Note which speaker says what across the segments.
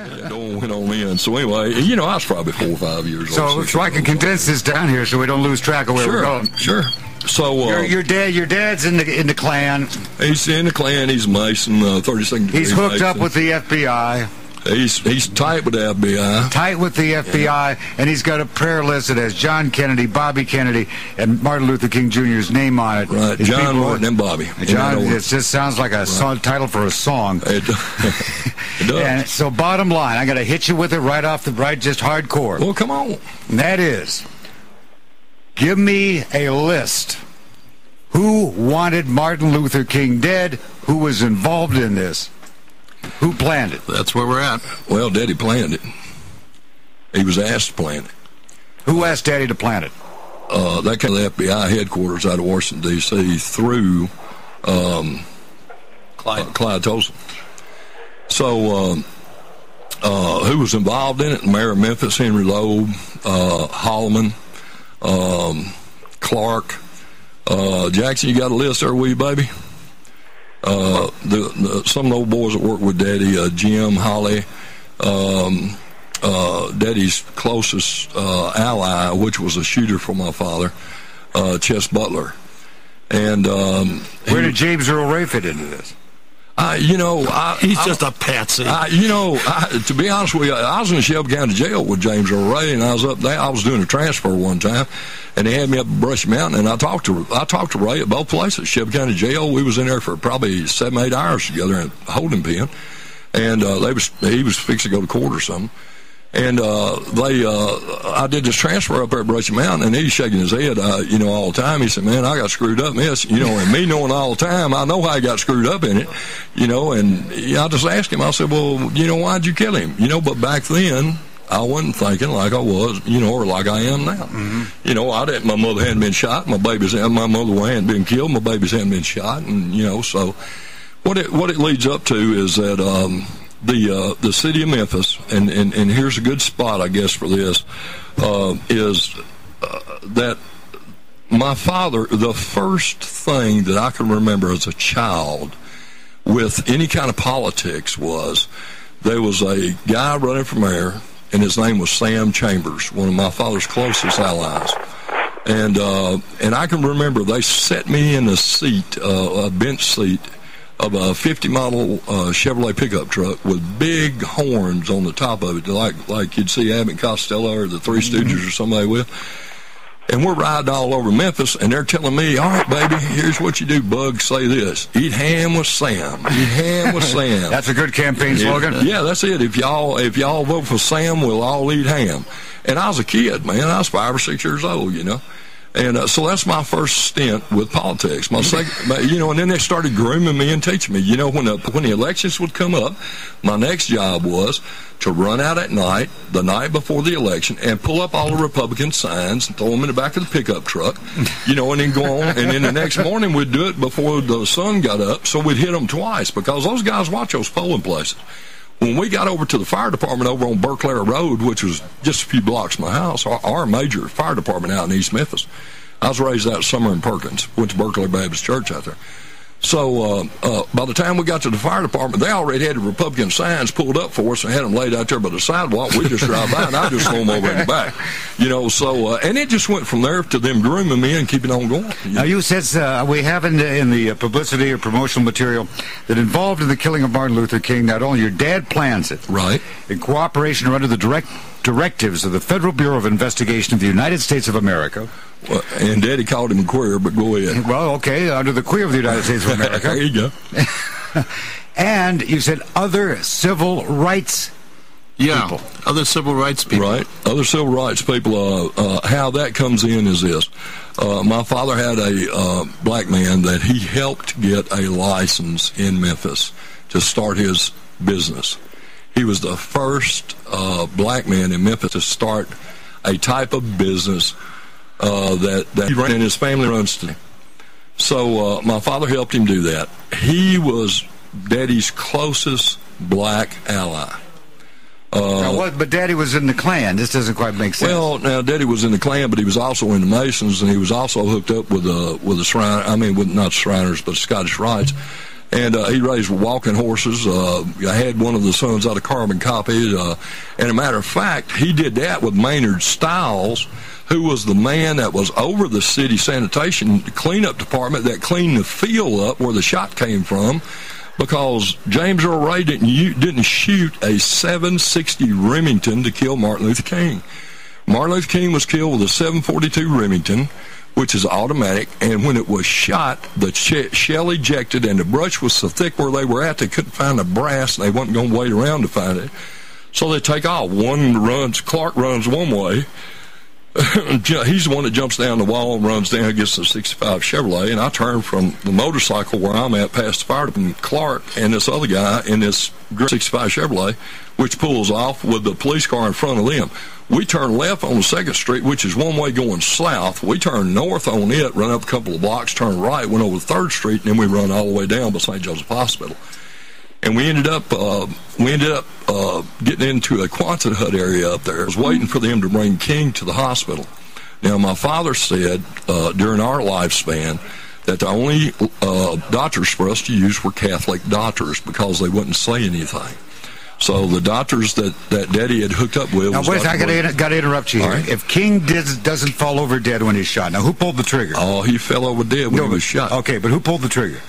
Speaker 1: Yeah, Doyle went on in. So anyway, I was probably 4 or 5 years old.
Speaker 2: So I can condense this down here so we don't lose track of where we're going.
Speaker 1: Sure. So
Speaker 2: your dad's in the Klan.
Speaker 1: He's in the Klan. He's a Mason, 32nd degree
Speaker 2: He's hooked
Speaker 1: Mason.
Speaker 2: up with the FBI.
Speaker 1: He's tight with the FBI.
Speaker 2: Tight with the FBI, and he's got a prayer list that has John Kennedy, Bobby Kennedy, and Martin Luther King Jr.'s name on it.
Speaker 1: Right, John, Martin, and Bobby.
Speaker 2: John, it just sounds like a title for a song.
Speaker 1: It does.
Speaker 2: And so bottom line, I got to hit you with it right off the right, just hardcore.
Speaker 1: Well, come on.
Speaker 2: And that is, give me a list. Who wanted Martin Luther King dead? Who was involved in this? Who planned it?
Speaker 3: That's where we're at.
Speaker 1: Well, Daddy planned it. He was asked to plan it.
Speaker 2: Who asked Daddy to plan it?
Speaker 1: That came to the FBI headquarters out of Washington, D.C. through Clyde Tolson. So who was involved in it? The mayor of Memphis, Henry Loeb, Holloman, Clark. Jackson, you got a list there, will you, baby? Some of the old boys that worked with Daddy, Jim, Holly, Daddy's closest ally, which was a shooter for my father, Chess Butler. And
Speaker 2: where did James Earl Ray fit into this?
Speaker 3: He's just a patsy.
Speaker 1: To be honest with you, I was in the Shelby County Jail with James Earl Ray, and I was up there. I was doing a transfer one time, and they had me up at Brush Mountain, and I talked to Ray at both places, Shelby County Jail. We was in there for probably 7-8 hours together in a holding pen, and he was fixing to go to court or something. And I did this transfer up there at Brush Mountain, and he's shaking his head, all the time. He said, "Man, I got screwed up in this," and me knowing all the time, I know how he got screwed up in it, and I just asked him. I said, "Well, why'd you kill him?" But back then, I wasn't thinking like I was, or like I am now. Mm-hmm. My mother hadn't been shot. My mother hadn't been killed. My babies hadn't been shot, and so what it leads up to is that. The city of Memphis, and here's a good spot, I guess, for this, is that my father, the first thing that I can remember as a child with any kind of politics was there was a guy running for mayor, and his name was Sam Chambers, one of my father's closest allies. And I can remember they set me in a seat, a bench seat, of a 50 model Chevrolet pickup truck with big horns on the top of it, like you'd see Abbott and Costello or the Three Stooges or somebody with. And we're riding all over Memphis, and they're telling me, "All right, baby, here's what you do, Bug. Say this: eat ham with Sam. Eat ham with Sam."
Speaker 2: That's a good campaign slogan.
Speaker 1: Yeah, that's it. If y'all vote for Sam, we'll all eat ham. And I was a kid, man. I was 5 or 6 years old, And so that's my first stint with politics. My second, and then they started grooming me and teaching me. When the elections would come up, my next job was to run out at night, the night before the election, and pull up all the Republican signs and throw them in the back of the pickup truck, and then go on. And then the next morning we'd do it before the sun got up, so we'd hit them twice because those guys watch those polling places. When we got over to the fire department over on Burklair Road, which was just a few blocks from my house, our major fire department out in East Memphis, I was raised out of Summer and Perkins, went to Burklair Baptist Church out there. So by the time we got to the fire department, they already had the Republican signs pulled up for us and had them laid out there by the sidewalk. We just drive by, and I just throw them over in the back. And it just went from there to them grooming me and keeping on going.
Speaker 2: Now, you said we have in the publicity or promotional material that involved in the killing of Martin Luther King, not only your dad plans it.
Speaker 1: Right.
Speaker 2: In cooperation or under the directives of the Federal Bureau of Investigation of the United States of America.
Speaker 1: Well, and Daddy called him queer, but go ahead.
Speaker 2: Well, okay, under the queer of the United States of America.
Speaker 1: There you go.
Speaker 2: And you said other civil rights people.
Speaker 3: Other civil rights people.
Speaker 1: Right, other civil rights people. How that comes in is this. My father had a black man that he helped get a license in Memphis to start his business. He was the first black man in Memphis to start a type of business that he ran and his family runs today. So my father helped him do that. He was Daddy's closest black ally.
Speaker 2: But Daddy was in the Klan. This doesn't quite make sense.
Speaker 1: Well, now Daddy was in the Klan, but he was also in the Masons, and he was also hooked up with the Shriners. I mean, not Shriners, but Scottish Rites. And he raised walking horses. I had one of the sons out of carbon copies. And a matter of fact, he did that with Maynard Stiles, who was the man that was over the city sanitation cleanup department that cleaned the field up where the shot came from, because James Earl Ray didn't shoot a 7.60 Remington to kill Martin Luther King. Martin Luther King was killed with a 7.42 Remington, which is automatic, and when it was shot, the shell ejected, and the brush was so thick where they were at, they couldn't find the brass, and they wasn't going to wait around to find it. So they take off. Clark runs one way. He's the one that jumps down the wall and runs down against the 65 Chevrolet, and I turn from the motorcycle where I'm at past the fire department, Clark and this other guy in this 65 Chevrolet, which pulls off with the police car in front of them. We turn left on 2nd Street, which is one way going south. We turn north on it, run up a couple of blocks, turn right, went over 3rd Street, and then we run all the way down by St. Joseph Hospital. And we ended up getting into a Quonset hut area up there. I was waiting for them to bring King to the hospital. Now, my father said during our lifespan that the only doctors for us to use were Catholic doctors because they wouldn't say anything. So the doctors that Daddy had hooked up with...
Speaker 2: Now, wait, I got to interrupt you here.
Speaker 1: Right.
Speaker 2: If King doesn't fall over dead when he's shot, now who pulled the trigger?
Speaker 1: Oh, he fell over dead when he was shot.
Speaker 2: Okay, but who pulled the trigger?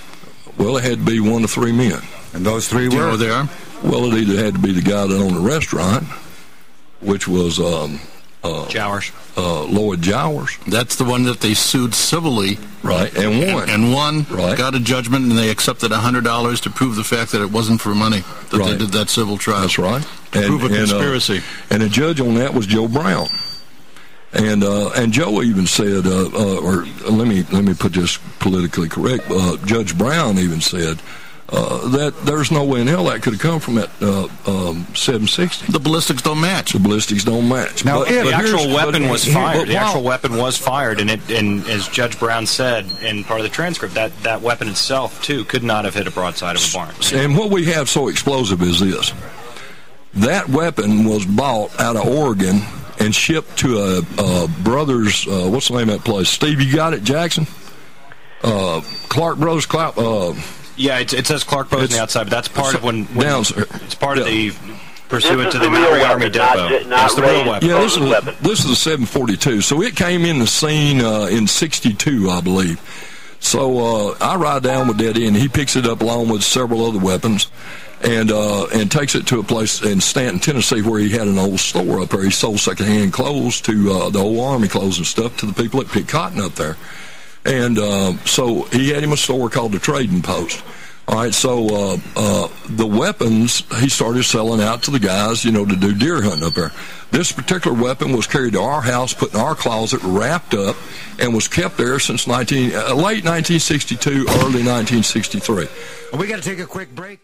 Speaker 1: Well, it had to be one of 3 men.
Speaker 2: And those 3 were?
Speaker 3: Do you know who they are?
Speaker 1: Well, it either had to be the guy that owned the restaurant, which was
Speaker 4: Jowers.
Speaker 1: Lloyd Jowers.
Speaker 3: That's the one that they sued civilly.
Speaker 1: Right, and won.
Speaker 3: And won,
Speaker 1: right.
Speaker 3: Got a judgment, and they accepted $100 to prove the fact that it wasn't for money, that
Speaker 1: right.
Speaker 3: they did that civil trial.
Speaker 1: That's right.
Speaker 3: To prove a conspiracy.
Speaker 1: And the judge on that was Joe Brown. And Joe even said, or let me put this politically correct, Judge Brown even said, that there's no way in hell that could have come from that 760.
Speaker 3: The ballistics don't match.
Speaker 1: The ballistics don't match.
Speaker 2: Now,
Speaker 4: The actual weapon was fired. The
Speaker 1: wow.
Speaker 4: actual weapon was fired, and as Judge Brown said in part of the transcript, that weapon itself, too, could not have hit a broadside of a barn.
Speaker 1: And what we have so explosive is this. That weapon was bought out of Oregon and shipped to a brother's, what's the name of that place? Steve, you got it, Jackson? Clark Brothers,
Speaker 4: Yeah, it says Clark Bros on the outside, but that's part of when it's part of the pursuant to the
Speaker 5: real
Speaker 4: Army Depot.
Speaker 5: That's
Speaker 4: the real weapon.
Speaker 1: Yeah, this is a 742. So it came in the scene in 62, I believe. So I ride down with Daddy, and he picks it up along with several other weapons, and takes it to a place in Stanton, Tennessee, where he had an old store up there. He sold secondhand clothes to the old Army clothes and stuff to the people that picked cotton up there. And so he had him a store called the Trading Post. All right, so the weapons he started selling out to the guys, to do deer hunting up there. This particular weapon was carried to our house, put in our closet, wrapped up, and was kept there since late 1962, early 1963.
Speaker 2: We got to take a quick break.